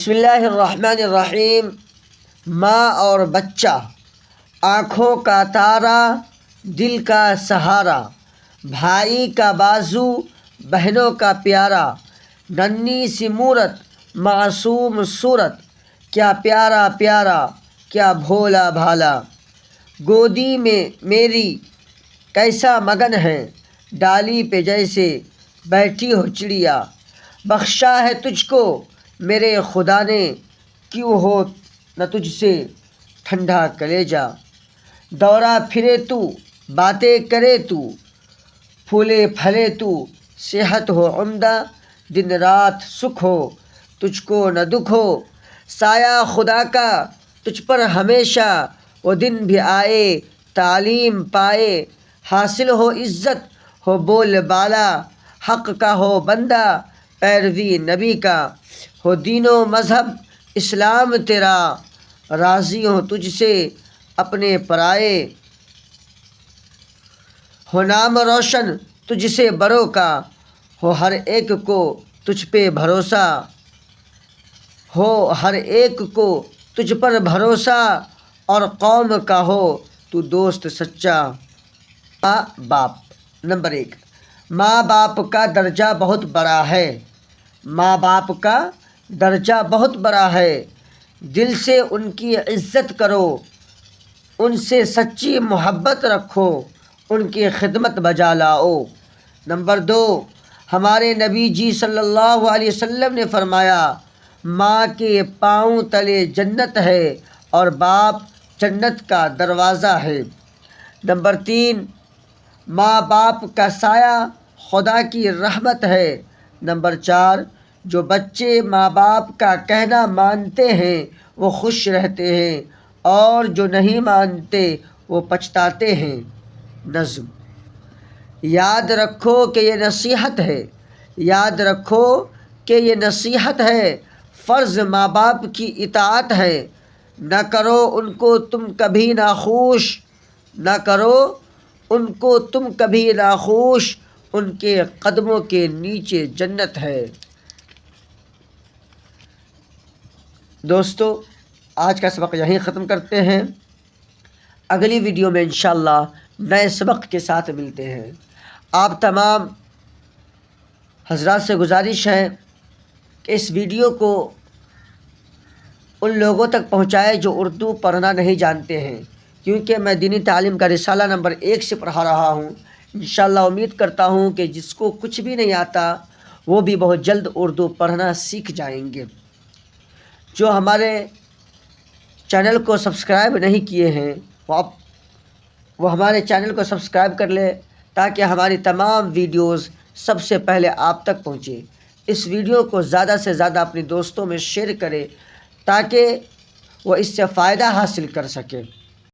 بسم اللہ الرحمن الرحیم۔ ماں اور بچہ، آنکھوں کا تارا، دل کا سہارا، بھائی کا بازو، بہنوں کا پیارا، ننھی سی مورت، معصوم صورت، کیا پیارا پیارا، کیا بھولا بھالا، گودی میں میری کیسا مگن ہے، ڈالی پہ جیسے بیٹھی ہو چڑیا، بخشا ہے تجھ کو میرے خدا نے، کیوں ہو نہ تجھ سے ٹھنڈا کلیجا، دورہ پھرے تو، باتیں کرے تو، پھولے پھلے تو، صحت ہو عمدہ، دن رات سکھ ہو تجھ کو نہ دکھ ہو، سایہ خدا کا تجھ پر ہمیشہ، وہ دن بھی آئے تعلیم پائے، حاصل ہو عزت ہو بول بالا، حق کا ہو بندہ پیروی نبی کا، ہو دین و مذہب اسلام تیرا، راضی ہوں تجھ سے اپنے پرائے، ہو نام روشن تجھ سے بڑوں کا، ہو ہر ایک کو تجھ پہ بھروسہ، ہو ہر ایک کو تجھ پر بھروسہ، اور قوم کا ہو تو دوست سچا۔ ماں باپ۔ نمبر 1، ماں باپ کا درجہ بہت بڑا ہے۔ ماں باپ کا درجہ بہت بڑا ہے، دل سے ان کی عزت کرو، ان سے سچی محبت رکھو، ان کی خدمت بجا لاؤ۔ نمبر 2، ہمارے نبی جی صلی اللہ علیہ وسلم نے فرمایا، ماں کے پاؤں تلے جنت ہے اور باپ جنت کا دروازہ ہے۔ نمبر 3، ماں باپ کا سایہ خدا کی رحمت ہے۔ نمبر 4، جو بچے ماں باپ کا کہنا مانتے ہیں وہ خوش رہتے ہیں، اور جو نہیں مانتے وہ پچھتاتے ہیں۔ نظم۔ یاد رکھو کہ یہ نصیحت ہے، یاد رکھو کہ یہ نصیحت ہے، فرض ماں باپ کی اطاعت ہے، نہ کرو ان کو تم کبھی ناخوش، نہ کرو ان کو تم کبھی ناخوش، ان کے قدموں کے نیچے جنت ہے۔ دوستو، آج کا سبق یہیں ختم کرتے ہیں، اگلی ویڈیو میں انشاءاللہ نئے سبق کے ساتھ ملتے ہیں۔ آپ تمام حضرات سے گزارش ہے کہ اس ویڈیو کو ان لوگوں تک پہنچائے جو اردو پڑھنا نہیں جانتے ہیں، کیونکہ میں دینی تعلیم کا رسالہ نمبر 1 سے پڑھا رہا ہوں۔ انشاءاللہ امید کرتا ہوں کہ جس کو کچھ بھی نہیں آتا وہ بھی بہت جلد اردو پڑھنا سیکھ جائیں گے۔ جو ہمارے چینل کو سبسکرائب نہیں کیے ہیں وہ ہمارے چینل کو سبسکرائب کر لے، تاکہ ہماری تمام ویڈیوز سب سے پہلے آپ تک پہنچے۔ اس ویڈیو کو زیادہ سے زیادہ اپنے دوستوں میں شیئر کرے، تاکہ وہ اس سے فائدہ حاصل کر سکے۔